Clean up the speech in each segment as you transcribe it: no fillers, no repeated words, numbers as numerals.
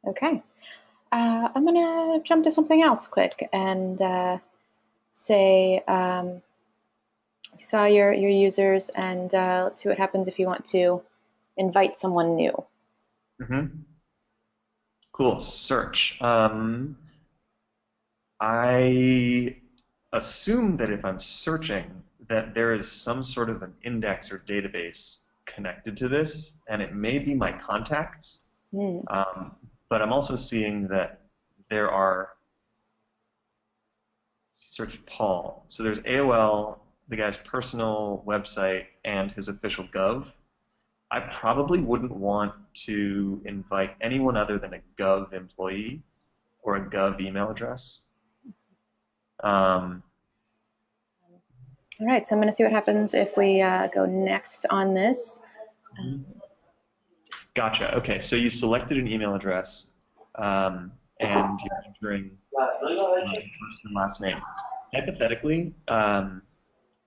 Okay. I'm gonna jump to something else quick and say you saw your users, and let's see what happens if you want to invite someone new. Hmm. Cool. Search. I assume that if I'm searching, that there is some sort of an index or database connected to this, and it may be my contacts. Hmm. Um, but I'm also seeing that there are search Paul. So there's AOL, the guy's personal website, and his official Gov. I probably wouldn't want to invite anyone other than a Gov employee or a Gov email address. Um, All right, so I'm gonna see what happens if we go next on this. Gotcha. Okay, so you selected an email address, and you're entering first and last name. Hypothetically,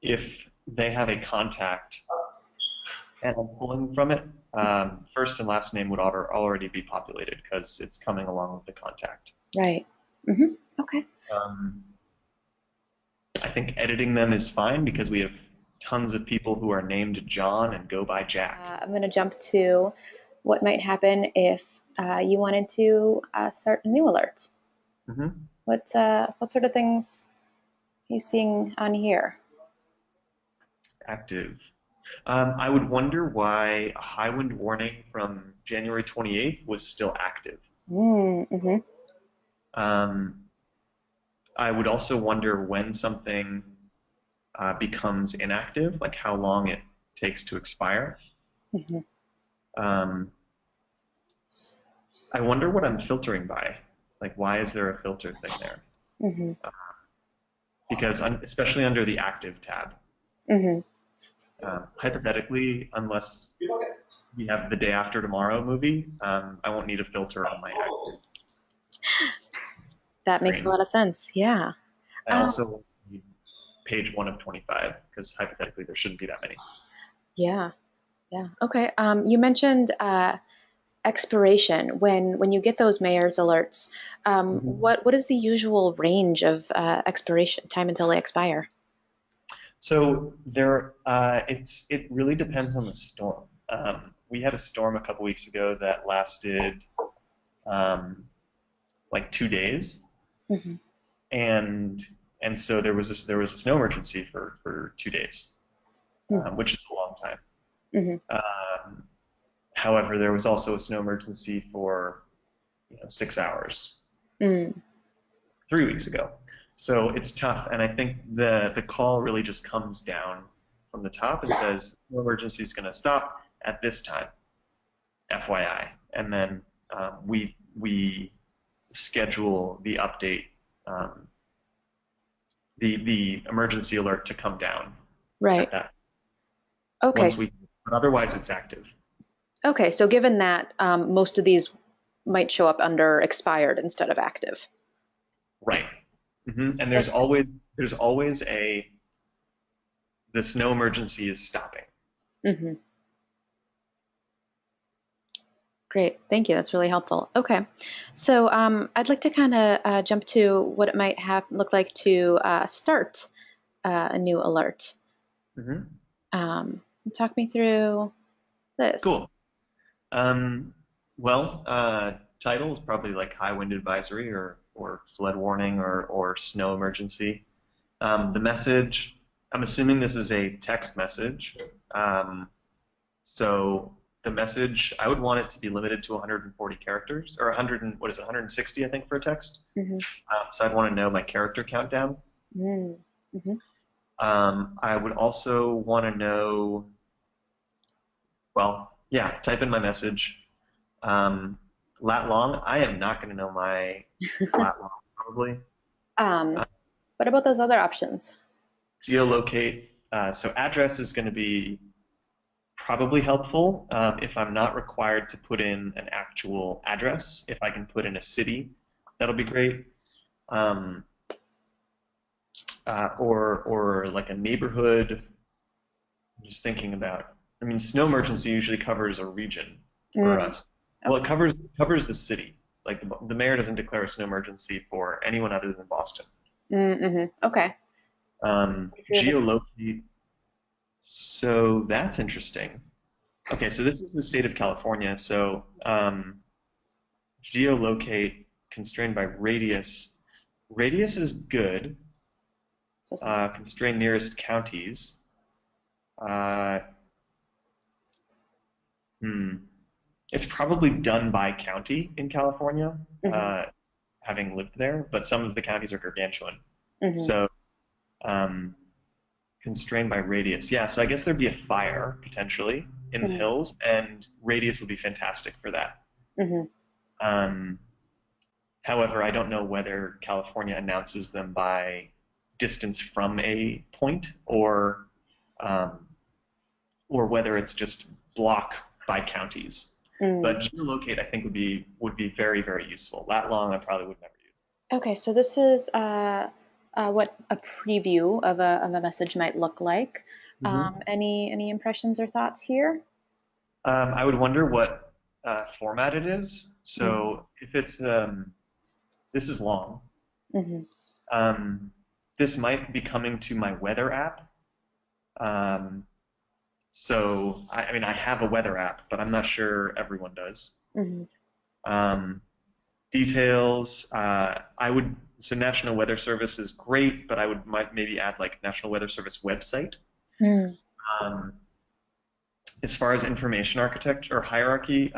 if they have a contact and I'm pulling from it, first and last name would already be populated because it's coming along with the contact. Right. Mm-hmm. Okay. Um, I think editing them is fine because we have tons of people who are named John and go by Jack. I'm gonna jump to what might happen if you wanted to start a new alert. Hmm. What sort of things are you seeing on here? Active. I would wonder why a high wind warning from January 28th was still active. Mm-hmm. Um, I would also wonder when something becomes inactive, like how long it takes to expire. Mm-hmm. Um, I wonder what I'm filtering by. Like, why is there a filter thing there? Mm-hmm. Because especially under the active tab, Mm-hmm. hypothetically, unless we have the day after tomorrow movie, I won't need a filter on my active That makes a screen. lot of sense. Yeah. I also need page 1 of 25 because hypothetically there shouldn't be that many. Yeah. Yeah. Okay. You mentioned expiration. When you get those mayor's alerts, Mhm. what is the usual range of expiration time until they expire? So it really depends on the storm. We had a storm a couple weeks ago that lasted um, like 2 days, Mm-hmm. and so there was a snow emergency for 2 days, which is a long time. Mm-hmm. Um, However, there was also a snow emergency for 6 hours Mm. 3 weeks ago. So it's tough, and I think the call really just comes down from the top and says snow emergency is going to stop at this time, FYI, and then we schedule the update, um, the emergency alert to come down Right. at that Okay. once we. But otherwise, it's active. Okay. So given that most of these might show up under expired instead of active. Right. And there's Okay. always a the snow emergency is stopping. Mm-hmm. Great. Thank you. That's really helpful. Okay. So I'd like to kind of jump to what it might have look like to start a new alert. Hmm. Um, Talk me through this. Cool. Um, well, title is probably like high wind advisory or flood warning or snow emergency. The message, I'm assuming this is a text message. Um, so the message, I would want it to be limited to 140 characters or 100 and, what is it, 160 I think for a text. Mm-hmm. So I'd want to know my character countdown. Mm-hmm. I would also want to know, well, yeah, type in my message. Um, lat long, I am not going to know my lat long probably. Um, Uh, what about those other options? Geolocate, so address is going to be probably helpful if I'm not required to put in an actual address. If I can put in a city, that'll be great. Um, or like a neighborhood. I'm just thinking about. I mean, snow emergency usually covers a region for Mm. us. Well, it Okay. covers the city. Like the mayor doesn't declare a snow emergency for anyone other than Boston. Mm-hmm. Okay. If you're the Geolocate. So that's interesting. Okay, so this is the state of California. So geolocate constrained by radius. Radius is good. Constrain nearest counties. Uh, hmm. It's probably done by county in California, mm-hmm. having lived there, but some of the counties are gargantuan. Mm-hmm. So um, constrained by radius. Yeah, so I guess there'd be a fire potentially in the Mm-hmm. hills, and radius would be fantastic for that. Mm-hmm. Um, However, I don't know whether California announces them by distance from a point um, or whether it's just block by counties. Mm. But geolocate, I think, would be very, very useful. That long, I probably would never use. Okay, so this is what a preview of a message might look like. Mm-hmm. Any impressions or thoughts here? I would wonder what format it is. Mm-hmm. So if it's this is long. Mm-hmm. Um, this might be coming to my weather app. Um, so I mean, I have a weather app, but I'm not sure everyone does. Mm-hmm. Um, Details. I would. So National Weather Service is great, but I would might maybe add like National Weather Service website. Mm. Um, as far as information architecture or hierarchy,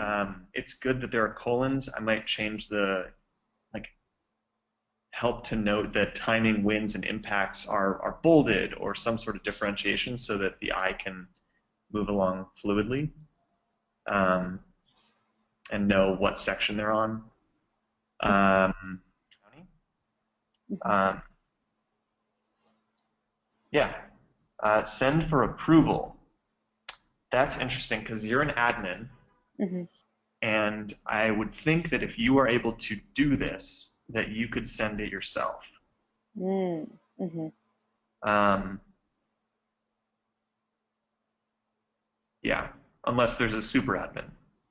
it's good that there are colons. I might change the like help to note that timing, winds, and impacts are bolded or some sort of differentiation so that the eye can move along fluidly um, and know what section they're on. Um, Mm-hmm. um, yeah, send for approval. That's interesting because you're an admin, Mm-hmm. and I would think that if you are able to do this, that you could send it yourself. Mm-hmm. Um, yeah, unless there's a super admin.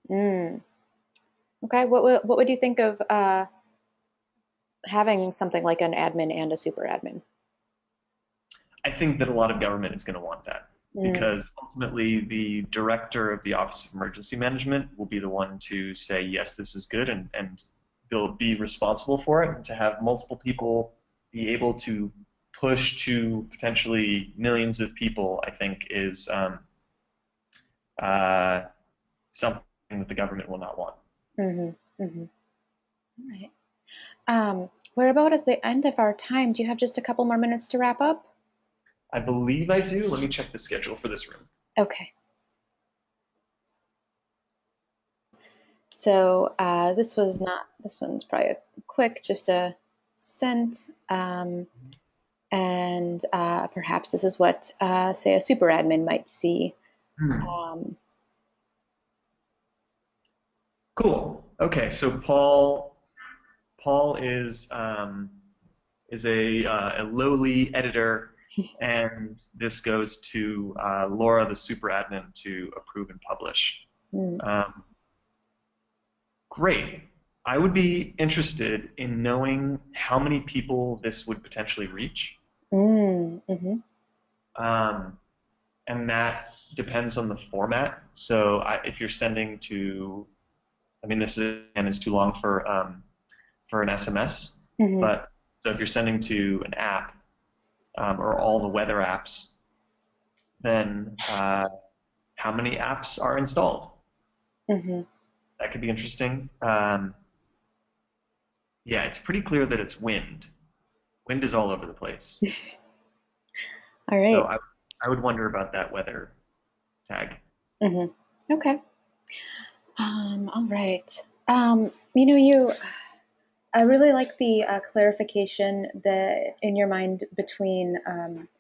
Mm. Okay, what would you think of having something like an admin and a super admin? I think that a lot of government is going to want that Mm. because ultimately the director of the Office of Emergency Management will be the one to say, yes, this is good, and they'll be responsible for it. And to have multiple people be able to push to potentially millions of people, I think, is uh, something that the government will not want. Mm-hmm. Mm-hmm. All right. We're about at the end of our time. Do you have just a couple more minutes to wrap up? I believe I do. Let me check the schedule for this room. Okay. So this one's probably a quick, just a sent. And perhaps this is what, say, a super admin might see. Hmm. Um, Cool. Okay, so Paul is a lowly editor, and this goes to Laura, the super admin, to approve and publish. mm, Um, Great. I would be interested in knowing how many people this would potentially reach, mhm, um, and that depends on the format. So if you're sending to, I mean, this is, again is too long for an SMS, mhm, but so if you're sending to an app or all the weather apps, then how many apps are installed? mhm. That could be interesting. Yeah, it's pretty clear that it's wind. Wind is all over the place. All So right. I would wonder about that weather tag. Mhm. Okay. All right. You know, I really like the clarification that in your mind between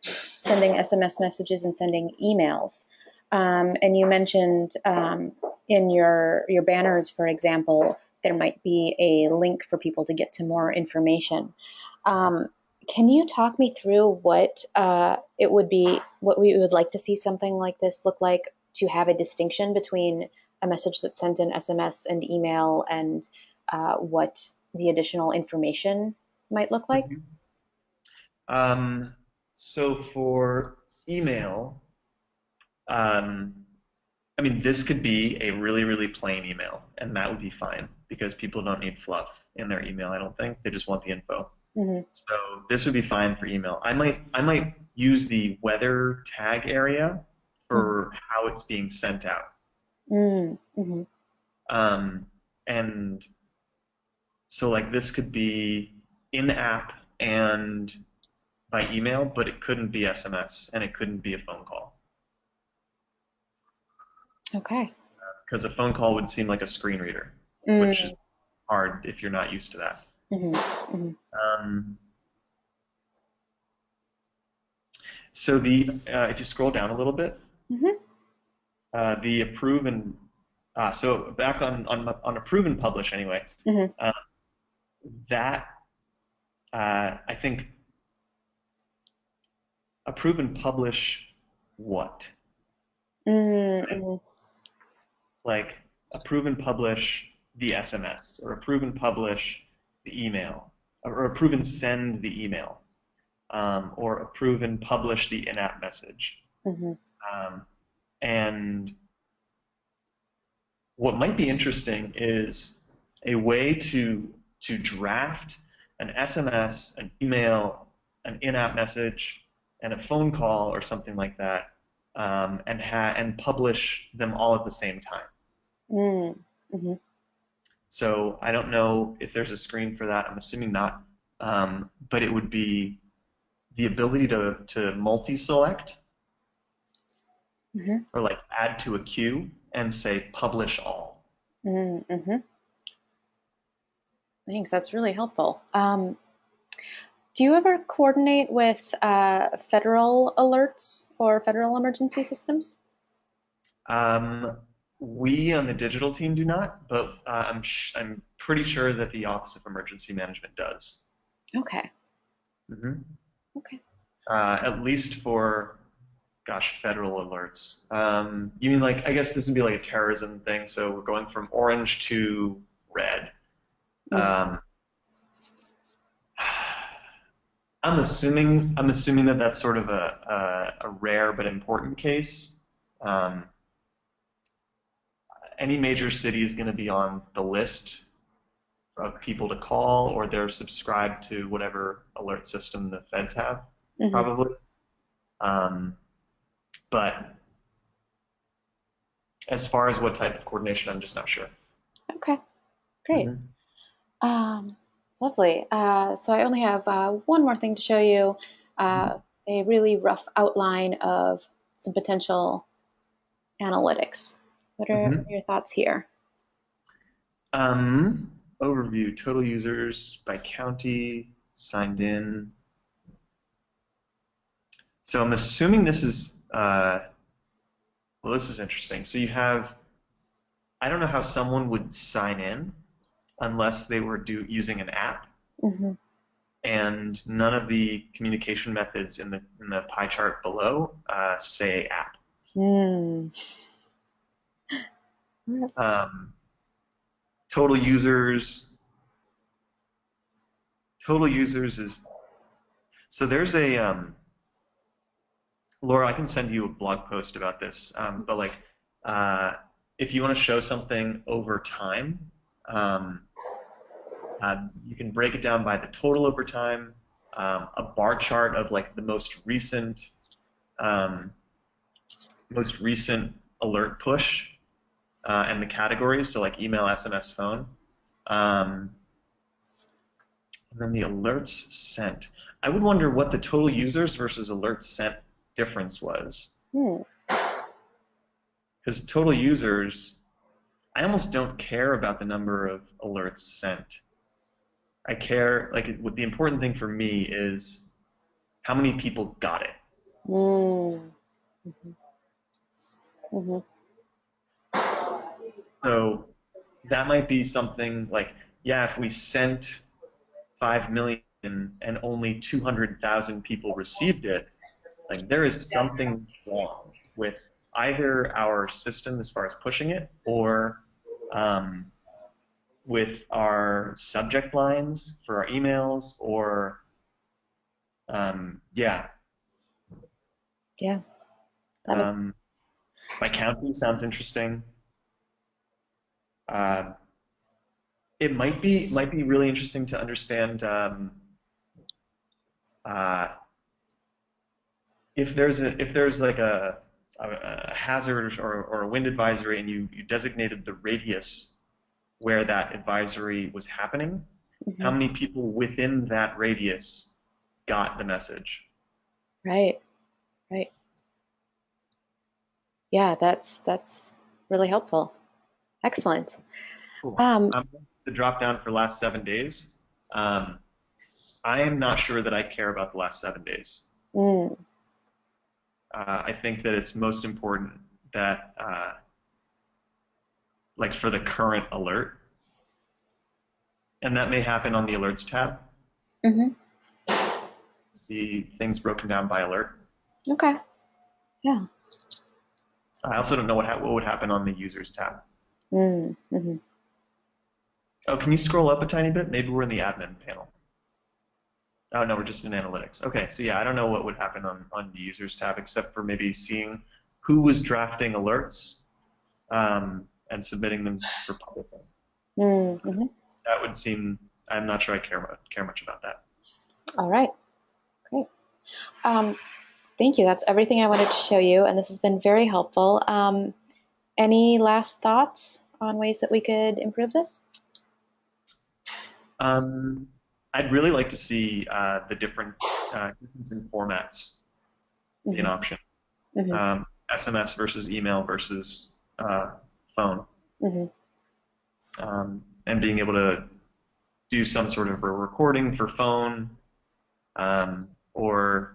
sending SMS messages and sending emails. And you mentioned in your banners, for example, there might be a link for people to get to more information. Um, can you talk me through what it would be, what we would like to see something like this look like to have a distinction between a message that's sent in SMS and email and what the additional information might look like? Mhm. Um, so for email, um, I mean, this could be a really, really plain email, and that would be fine because people don't need fluff in their email, I don't think. They just want the info. Mm-hmm. So this would be fine for email. I might use the weather tag area for how it's being sent out. Mm-hmm. Um, and so like this could be in-app and by email, but it couldn't be SMS and it couldn't be a phone call Okay. because a phone call would seem like a screen reader, which is Mm-hmm. hard if you're not used to that. Mm-hmm. Um, so the if you scroll down a little bit, Mm-hmm. the approve and so back on approve and publish anyway. Mm-hmm. Uh, that I think approve and publish what? Mm-hmm. Like approve and publish the SMS or approve and publish the email or approve and send the email or approve and publish the in-app message. Mm-hmm. Um, and what might be interesting is a way to draft an SMS, an email, an in-app message, and a phone call or something like that, and publish them all at the same time. Mm-hmm. So I don't know if there's a screen for that. I'm assuming not, but it would be the ability to multi-select Mm-hmm. or like add to a queue and say publish all. Mm-hmm. Thanks. That's really helpful. Do you ever coordinate with federal alerts or federal emergency systems? Um, we on the digital team do not, but I'm pretty sure that the Office of Emergency Management does. Okay. hmm Okay. At least for, gosh, federal alerts. You mean like I guess this would be like a terrorism thing. So we're going from orange to red. Mm-hmm. Um, I'm assuming that that's sort of a rare but important case. Um, any major city is going to be on the list of people to call, or they're subscribed to whatever alert system the feds have, Mm-hmm. probably. Um, but as far as what type of coordination, I'm just not sure. Okay. Great. hmm Um, Lovely. So I only have one more thing to show you, a really rough outline of some potential analytics. What are hmm your thoughts here? Overview: total users by county, signed in. So I'm assuming this is well, this is interesting. So you have I don't know how someone would sign in unless they were using an app, Mm-hmm. and none of the communication methods in the pie chart below say app. Mm. Um, total users, total users is so there's a Laura. I can send you a blog post about this, but like uh, if you want to show something over time, um, you can break it down by the total over time, a bar chart of like the um, most recent alert push, and the categories, so like email, SMS, phone, um, and then the alerts sent. I would wonder what the total users versus alerts sent difference was, Hmm. because total users, I almost don't care about the number of alerts sent. I care, like, what the important thing for me is how many people got it. Mm. Mhm. Mhm. So that might be something like, yeah, if we sent 5 million and only 200,000 people received it, like there is something wrong with either our system as far as pushing it, or um, with our subject lines for our emails, or yeah, Yeah, that makes. um, by county sounds interesting. Uh, it might be really interesting to understand uh, if there's like a hazard or a wind advisory, and you designated the radius where that advisory was happening, how Mhm. many people within that radius got the message? Right, right. Yeah, that's really helpful. Excellent. Cool. Um, I'm going to drop down for last 7 days. Um, I am not sure that I care about the last 7 days. mm, I think that it's most important that, like for the current alert, and that may happen on the alerts tab. mhm. See things broken down by alert. Okay. Yeah. I also don't know what would happen on the users tab. Mhm. Oh, can you scroll up a tiny bit? Maybe we're in the admin panel. Oh no, we're just in analytics. Okay, so yeah, I don't know what would happen on the users tab except for maybe seeing who was drafting alerts and submitting them for public. Mhm. That would seem. I'm not sure I care much about that. All right. Great. Um, Thank you. That's everything I wanted to show you, and this has been very helpful. Any last thoughts on ways that we could improve this? Um, I'd really like to see the difference in formats be an Hmm. option. Hmm. SMS versus email versus phone, Hmm. and being able to do some sort of a recording for phone, or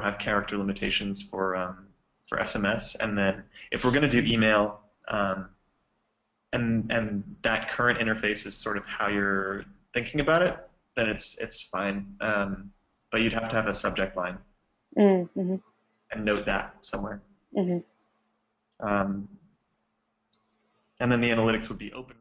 have character limitations for SMS. And then if we're going to do email, and that current interface is sort of how you're thinking about it, then it's fine. But you'd have to have a subject line Hmm. and note that somewhere. Hmm. Um, and then the analytics would be open.